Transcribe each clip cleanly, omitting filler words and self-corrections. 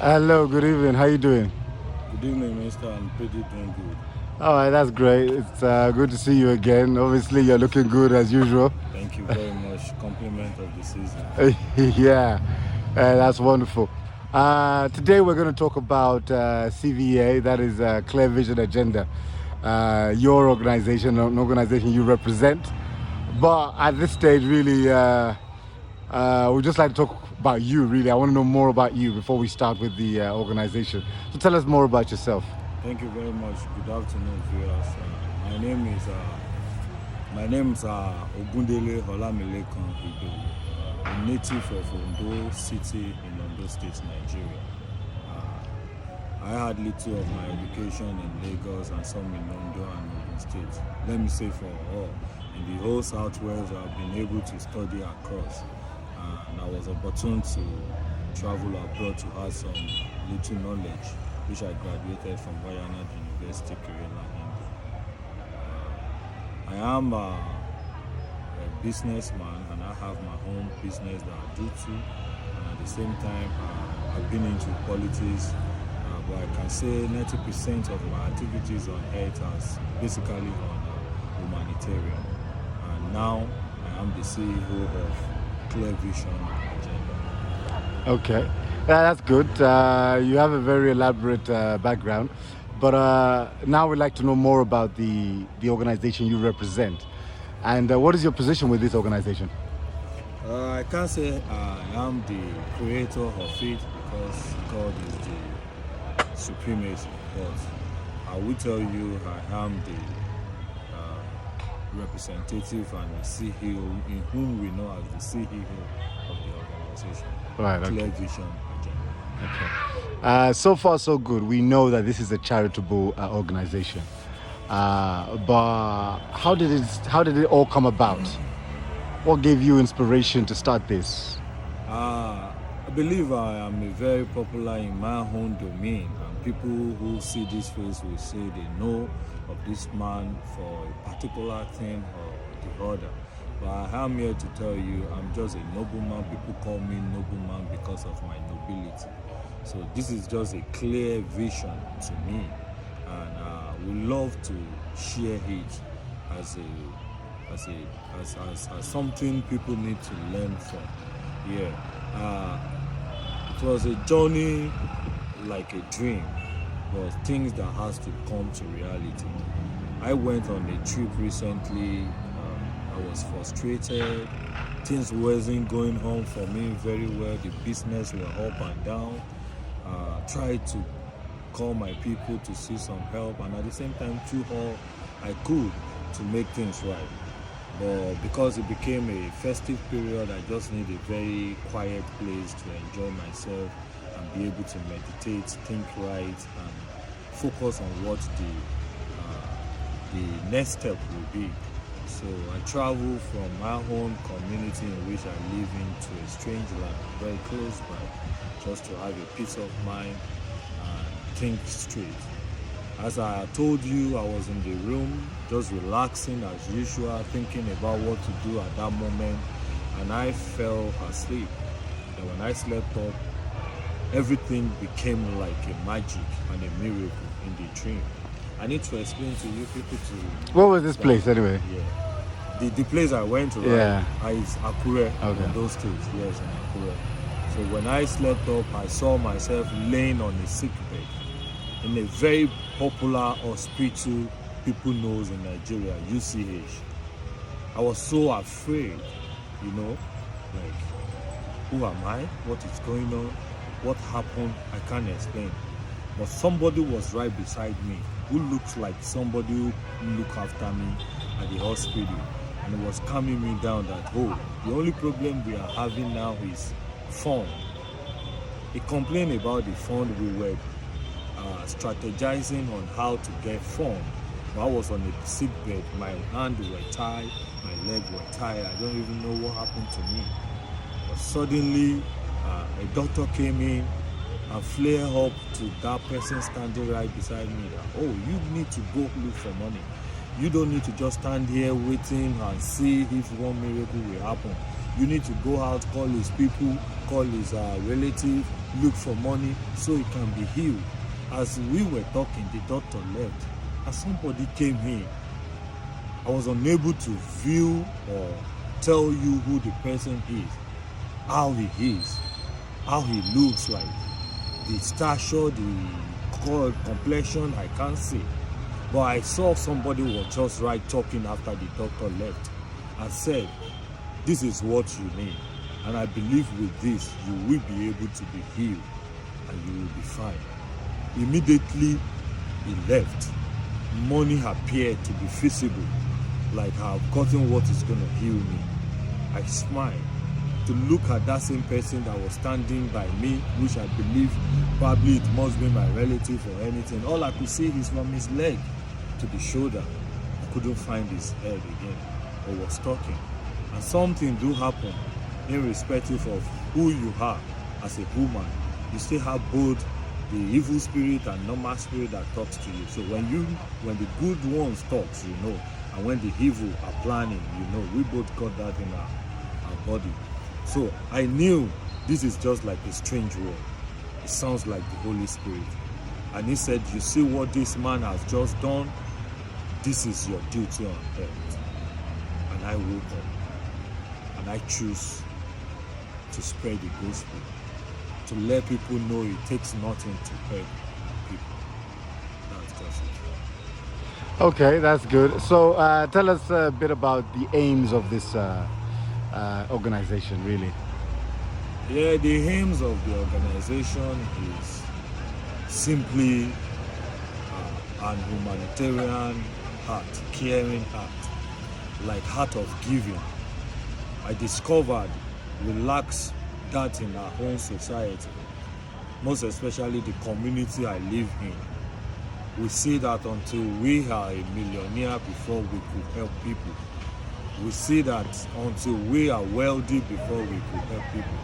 Hello, good evening. How you doing? Good evening, Mister. I'm pretty doing good. All right, that's great. It's good to see you again. Obviously, you're looking good as usual. Thank you very much. Compliment of the season. Yeah, that's wonderful. Today, we're going to talk about CVA, that is Clear Vision Agenda, your organization, an organization you represent. But at this stage, really, we'd just like to talk about you, really. I want to know more about you before we start with the organization. So tell us more about yourself. Thank you very much. Good afternoon, viewers. My name is Ogundele Olamilekan Idowu. I'm native of Ondo City in Ondo State, Nigeria. I had little of my education in Lagos and some in Ondo and Ogun State. Let me say for all, in the whole Southwest, I've been able to study across. And I was opportune to travel abroad to have some little knowledge, which I graduated from Wayanad University, Kerala, India. I am a businessman and I have my own business that I do too. And at the same time, I've been into politics, but I can say 90% of my activities on earth is basically on humanitarian. And now I am the CEO of Clear Vision Agenda. Okay, that's good. You have a very elaborate background, but now we'd like to know more about the organization you represent. And what is your position with this organization? I can't say I am the creator of it because God is the supremacy, but I will tell you I am the representative and the CEO, in whom we know as the CEO of the organization. Right, Clear okay. Vision Agenda. Okay. So far, so good. We know that this is a charitable organization, but how did it all come about? What gave you inspiration to start this? I believe I am very popular in my own domain, and people who see this face will say they know of this man for a particular thing or the other. But I am here to tell you I'm just a nobleman. People call me nobleman because of my nobility. So this is just a clear vision to me, and we love to share it as something people need to learn from. Yeah, it was a journey like a dream, but things that has to come to reality. I went on a trip recently. I was frustrated. Things wasn't going on for me very well. The business were up and down. Tried to call my people to see some help, and at the same time, do all I could to make things right. But because it became a festive period, I just need a very quiet place to enjoy myself and be able to meditate, think right, and focus on what the next step will be. So I travel from my own community in which I live in to a strange land, very close by, just to have a peace of mind and think straight. As I told you, I was in the room, just relaxing as usual, thinking about what to do at that moment, and I fell asleep. And when I slept up, everything became like a magic and a miracle in the dream. I need to explain to you people to... What was this place anyway? Yeah. The place I went to, Yeah. right, is Akure, Okay. in those states, yes, in Akure. So when I slept up, I saw myself laying on a sick bed in a very popular hospital people knows in Nigeria, UCH. I was so afraid, like, who am I? What is going on? What happened? I can't explain. But somebody was right beside me who looks like somebody who looked after me at the hospital, and it was calming me down that, oh, the only problem we are having now is fund. He complained about the fund. We were strategizing on how to get fund. I was on a sick bed. My hand were tied, my leg were tied. I don't even know what happened to me. But suddenly, a doctor came in and flared up to that person standing right beside me that, oh, you need to go look for money. You don't need to just stand here waiting and see if one miracle will happen. you need to go out, call his people, call his relative, look for money so he can be healed. As we were talking, the doctor left and somebody came in. I was unable to view or tell you who the person is, how he is, how he looks like, the stature, the complexion, I can't see. But I saw somebody was just right talking after the doctor left and said, this is what you need. And I believe with this, you will be able to be healed and you will be fine. Immediately, he left. Money appeared to be visible, like I've gotten what is going to heal me. I smiled to look at that same person that was standing by me, which I believe probably it must be my relative or anything. All I could see is from his leg to the shoulder. I couldn't find his head again or was talking. And something do happen irrespective of who you are as a human. You still have both the evil spirit and normal spirit that talks to you. So when the good ones talks, you know, and when the evil are planning, you know, we both got that in our body. So I knew this is just like a strange word. It sounds like the Holy Spirit. And he said, you see what this man has just done? This is your duty on earth. And I woke up and I choose to spread the gospel, to let people know it takes nothing to hurt people. That's just it. Okay, that's good. So tell us a bit about the aims of this organization, really. Yeah, the aims of the organization is simply an humanitarian heart, caring heart, like heart of giving. I discovered we lack that in our own society, most especially the community I live in. We see that until we are a millionaire before we could help people. We see that until we are wealthy before we could help people.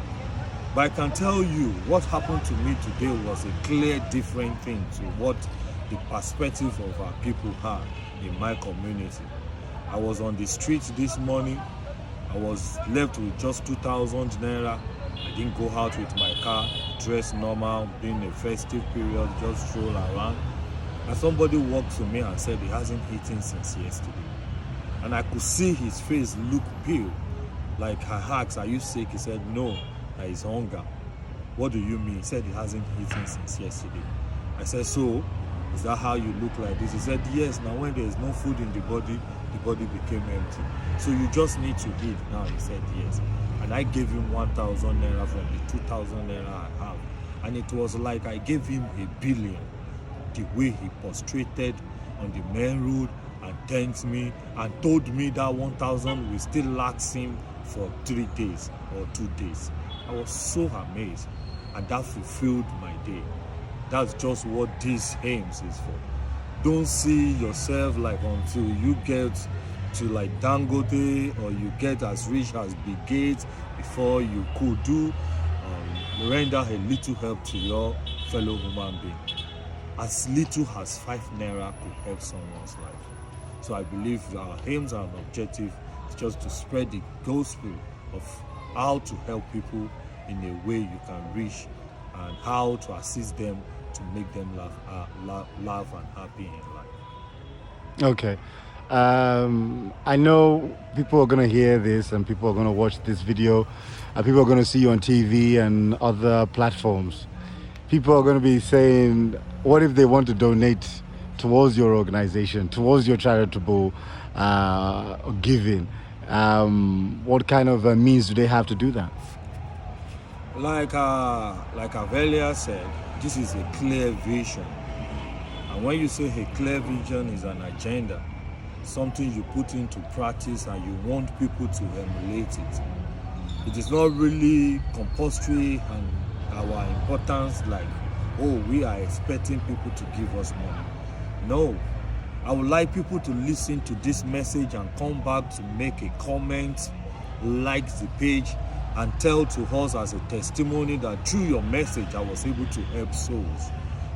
But I can tell you what happened to me today was a clear different thing to what the perspective of our people are in my community. I was on the streets this morning. I was left with just 2,000 naira. I didn't go out with my car, dressed normal, being a festive period, just stroll around. And somebody walked to me and said he hasn't eaten since yesterday. And I could see his face look pale. Like I asked, are you sick? He said, no, that is hunger. What do you mean? He said he hasn't eaten since yesterday. I said, so, is that how you look like this? He said, yes, now when there is no food in the body became empty. So you just need to eat now. He said, yes. And I gave him 1,000 naira from the 2,000 naira I have. And it was like I gave him $1 billion. The way he prostrated on the main road and thanked me and told me that 1,000 will still last him for 3 days or 2 days. I was so amazed, and that fulfilled my day. That's just what this aims is for. Don't see yourself like until you get to like Dangote or you get as rich as Bill Gates before you could do render a little help to your fellow human being. As little as 5 naira could help someone's life. So I believe our aims and objective is just to spread the gospel of how to help people in a way you can reach and how to assist them to make them laugh and happy in life. Okay. I know people are going to hear this and people are going to watch this video and people are going to see you on TV and other platforms. People are going to be saying, what if they want to donate towards your organization, towards your charitable giving? What kind of means do they have to do that? Like I've earlier said, this is a clear vision. And when you say a clear vision is an agenda, something you put into practice and you want people to emulate it. It is not really compulsory and our importance like, oh, we are expecting people to give us money. No, I would like people to listen to this message and come back to make a comment, like the page, and tell to us as a testimony that through your message I was able to help souls.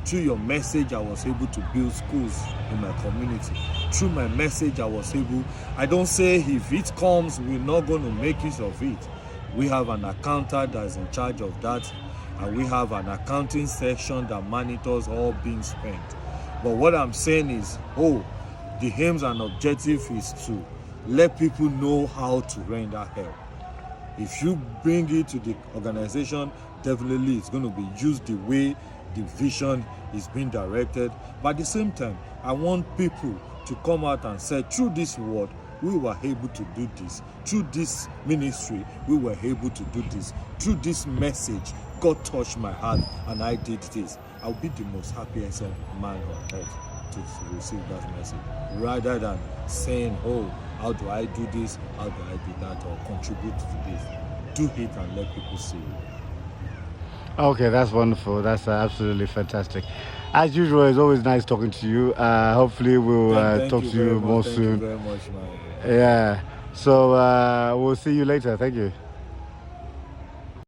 Through your message I was able to build schools in my community. Through my message I was able, I don't say if it comes we're not going to make use of it. We have an accountant that's in charge of that, and we have an accounting section that monitors all being spent. But what I'm saying is, the aims and objective is to let people know how to render help. If you bring it to the organization, definitely it's going to be used the way the vision is being directed. But at the same time, I want people to come out and say, through this word, we were able to do this. Through this ministry, we were able to do this. Through this message, God touched my heart and I did this. I'll be the most happiest man on earth to receive that message, rather than saying, how do I do this, how do I do that, or contribute to this. Do it and let people see it. Okay, that's wonderful. That's absolutely fantastic. As usual, it's always nice talking to you. Hopefully, we'll talk to you more soon. Thank you very much, man. Yeah. So we'll see you later. Thank you.